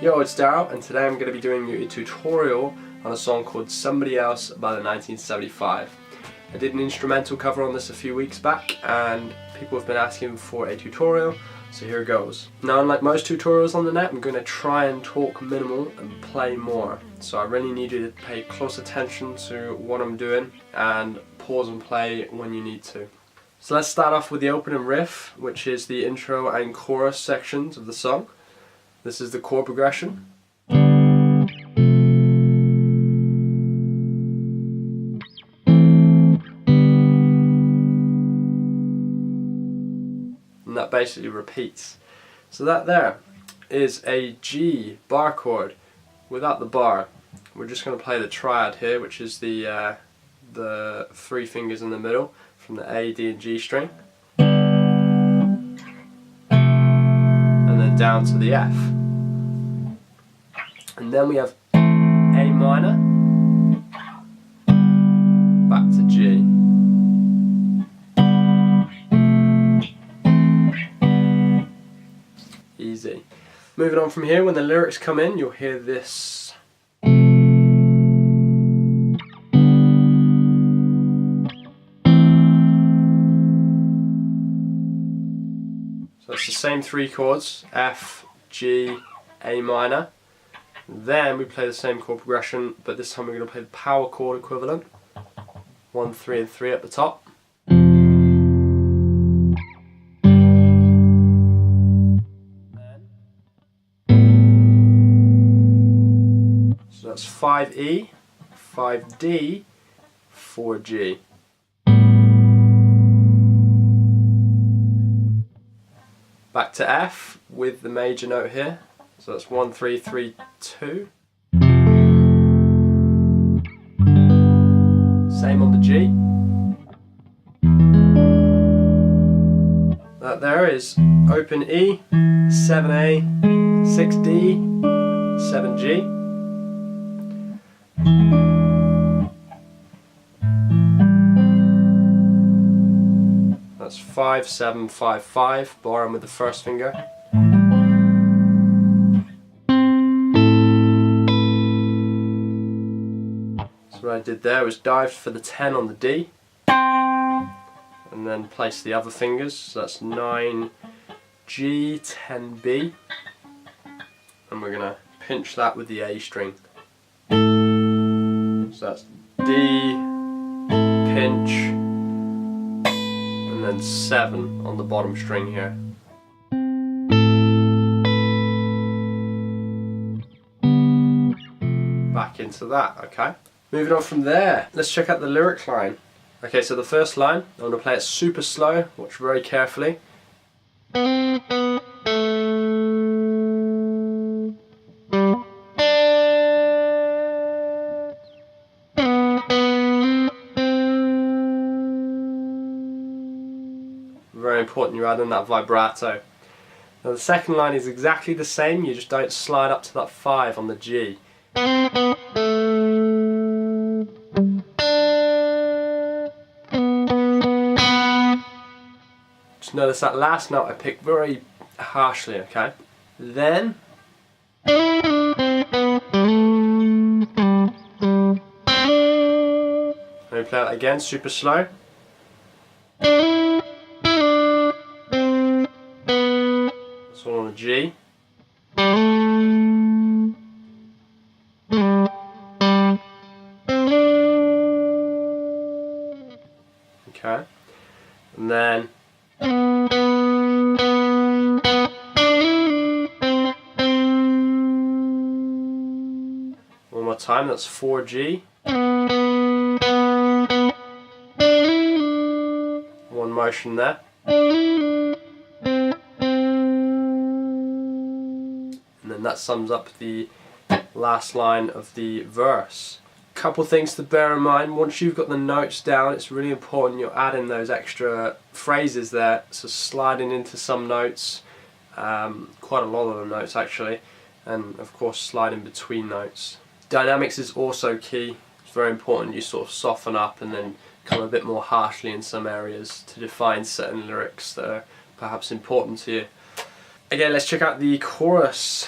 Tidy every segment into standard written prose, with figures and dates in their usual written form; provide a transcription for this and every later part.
Yo, it's Darryl, and today I'm going to be doing you a tutorial on a song called Somebody Else by the 1975. I did an instrumental cover on this a few weeks back and people have been asking for a tutorial, so here it goes. Now, unlike most tutorials on the net, I'm going to try and talk minimal and play more. So I really need you to pay close attention to what I'm doing and pause and play when you need to. So let's start off with the opening riff, which is the intro and chorus sections of the song. This is the chord progression. And that basically repeats. So that there is a G bar chord without the bar. We're just going to play the triad here, which is the three fingers in the middle from the A, D and G string. And then down to the F. And then we have A minor, back to G. Easy. Moving on from here, when the lyrics come in, you'll hear this. So it's the same three chords, F, G, A minor. Then we play the same chord progression, but this time we're going to play the power chord equivalent. 1, 3 and 3 at the top. So that's 5E, 5D, 4G. Back to F with the major note here. So that's 1, 3, 3, 2. Same on the G. That there is open E, 7A, 6D, 7G. That's 5, 7, 5, 5, borrowing with the first finger. So what I did there was dive for the 10 on the D and then place the other fingers. So that's 9, G, 10, B, and we're going to pinch that with the A string. So that's D, pinch, and then 7 on the bottom string here. Back into that, okay? Moving on from there, let's check out the lyric line. Okay, so the first line, I'm going to play it super slow, watch very carefully. Very important you add in that vibrato. Now the second line is exactly the same, you just don't slide up to that 5 on the G. Just notice that last note I picked very harshly, okay? Then let me play that again, super slow. It's all on the G. Okay, and then one more time, that's 4G. One motion there. And then that sums up the last line of the verse. Couple things to bear in mind. Once you've got the notes down, it's really important you're adding those extra phrases there, so sliding into some notes, quite a lot of the notes actually, and of course sliding between notes. Dynamics is also key. It's very important you sort of soften up and then come a bit more harshly in some areas to define certain lyrics that are perhaps important to you. Again, let's check out the chorus.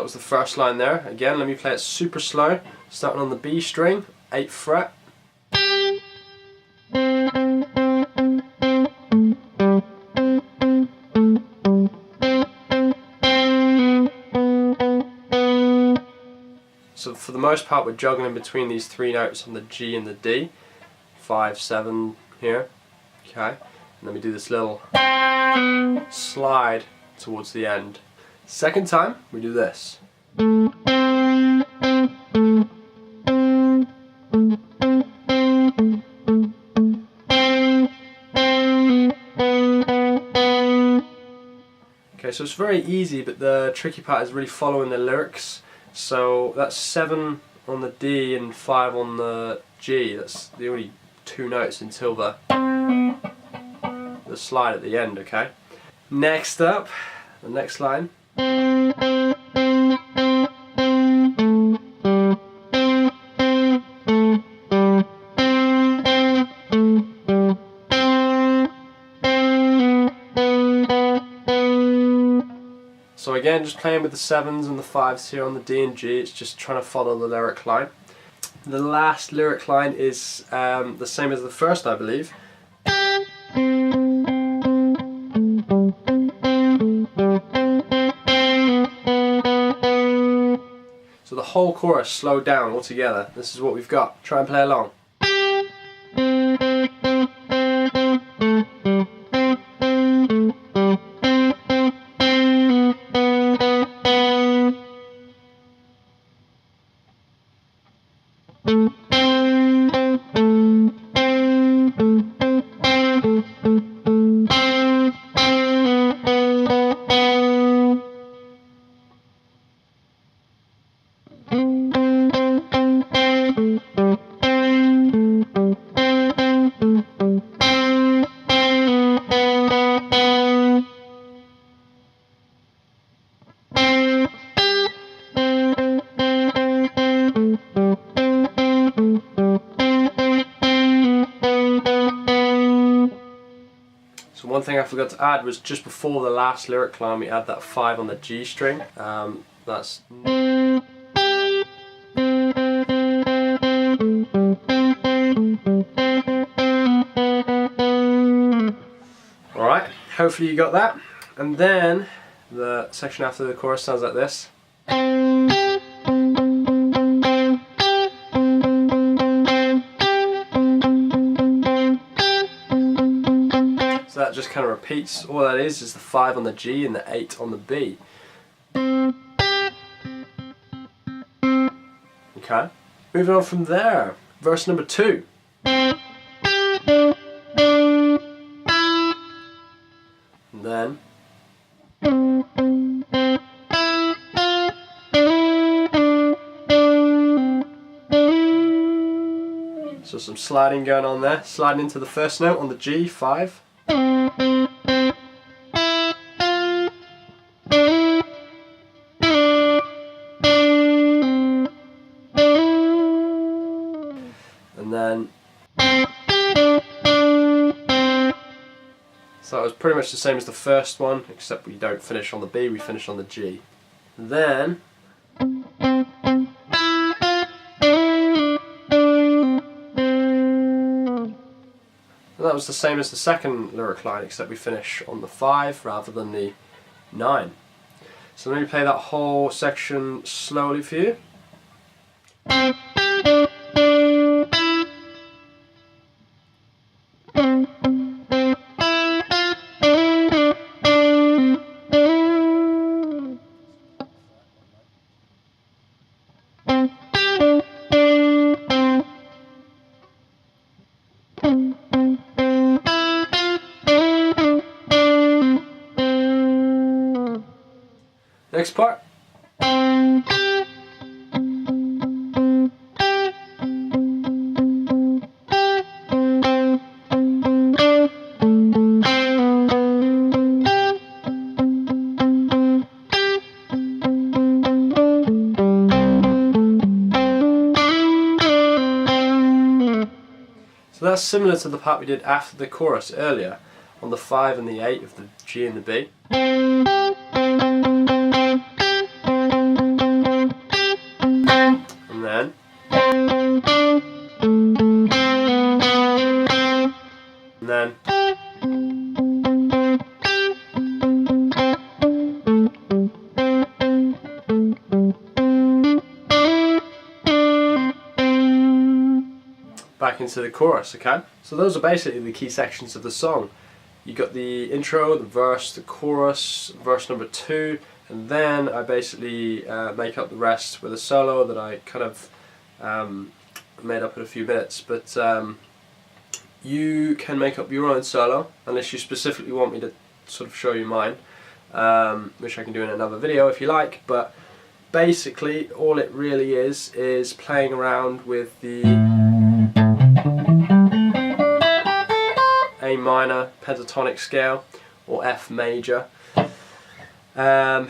was the first line there. Again, let me play it super slow, starting on the B string, 8th fret. So for the most part we're juggling between these 3 notes on the G and the D. 5, 7 here. Okay. And then we do this little slide towards the end. Second time we do this. Okay, so it's very easy, but the tricky part is really following the lyrics. So that's 7 on the D and 5 on the G. That's the only 2 notes until the slide at the end, okay? Next up, the next line. So again, just playing with the 7s and the 5s here on the D and G, it's just trying to follow the lyric line. The last lyric line is the same as the first, I believe. So the whole chorus slowed down altogether. This is what we've got. Try and play along. So one thing I forgot to add was just before the last lyric line we add that 5 on the G string. That's alright, hopefully you got that. And then the section after the chorus sounds like this. So that just kind of repeats. All that is the 5 on the G and the 8 on the B. Okay, moving on from there, verse number 2. And then so some sliding going on there, sliding into the first note on the G, 5. And then so it was pretty much the same as the first one, except we don't finish on the B, we finish on the G. Then that was the same as the second lyric line, except we finish on the 5 rather than the 9. So let me play that whole section slowly for you. Next part. So that's similar to the part we did after the chorus earlier, on the 5 and the 8 of the G and the B. back into the chorus, okay? So those are basically the key sections of the song. You got the intro, the verse, the chorus, verse number 2, and then I basically make up the rest with a solo that I kind of made up in a few minutes. But you can make up your own solo, unless you specifically want me to sort of show you mine, which I can do in another video if you like. But basically all it really is playing around with the A minor pentatonic scale or F major, and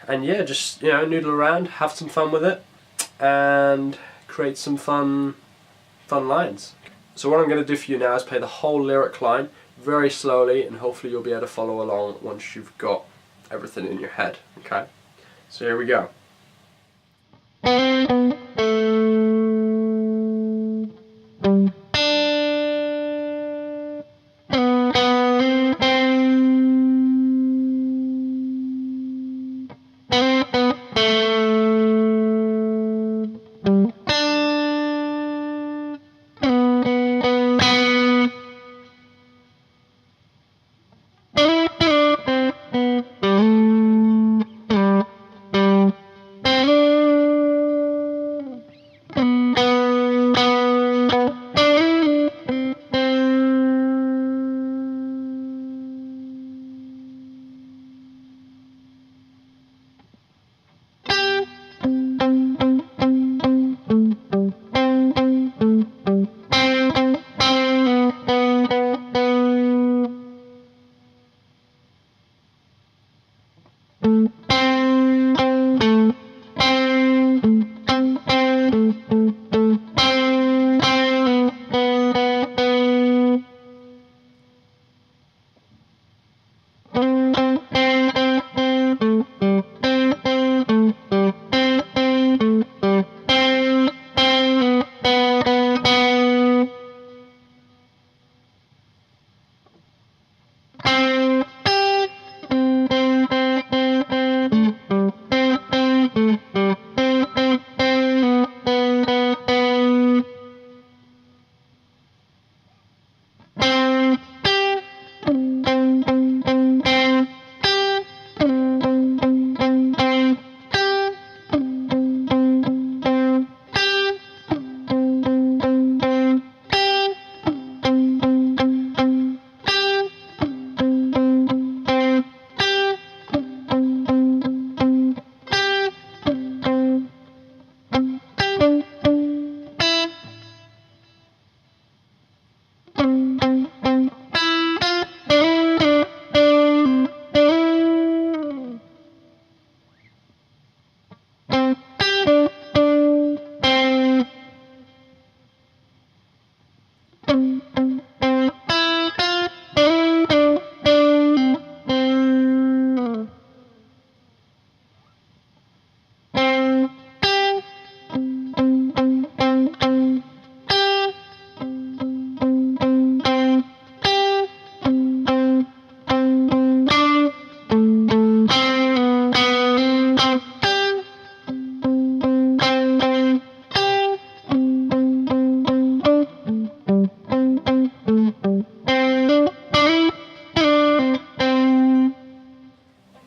yeah, just noodle around, have some fun with it, and create some fun lines. So what I'm going to do for you now is play the whole lyric line very slowly, and hopefully you'll be able to follow along once you've got everything in your head. Okay, so here we go.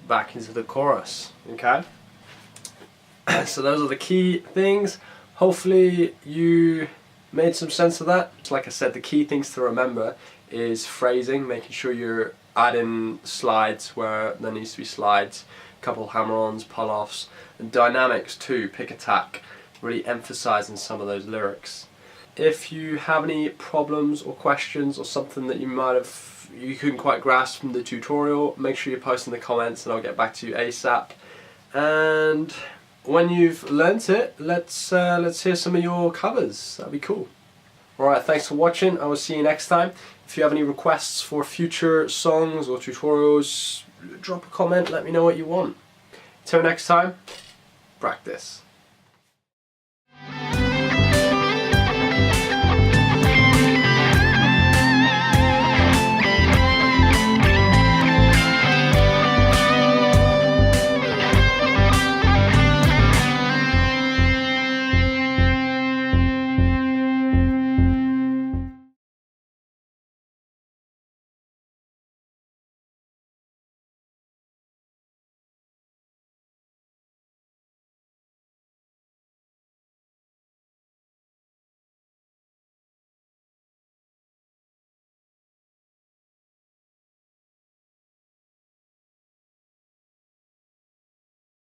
Back into the chorus, okay? So those are the key things. Hopefully you made some sense of that. Like I said, the key things to remember is phrasing, making sure you're adding slides where there needs to be slides, a couple hammer-ons, pull-offs, and dynamics too, pick attack, really emphasizing some of those lyrics. If you have any problems or questions or something that you couldn't quite grasp from the tutorial, make sure you post in the comments and I'll get back to you ASAP. And when you've learnt it, let's hear some of your covers. That'd be cool. Alright, thanks for watching. I will see you next time. If you have any requests for future songs or tutorials, drop a comment, let me know what you want. Till next time, practice.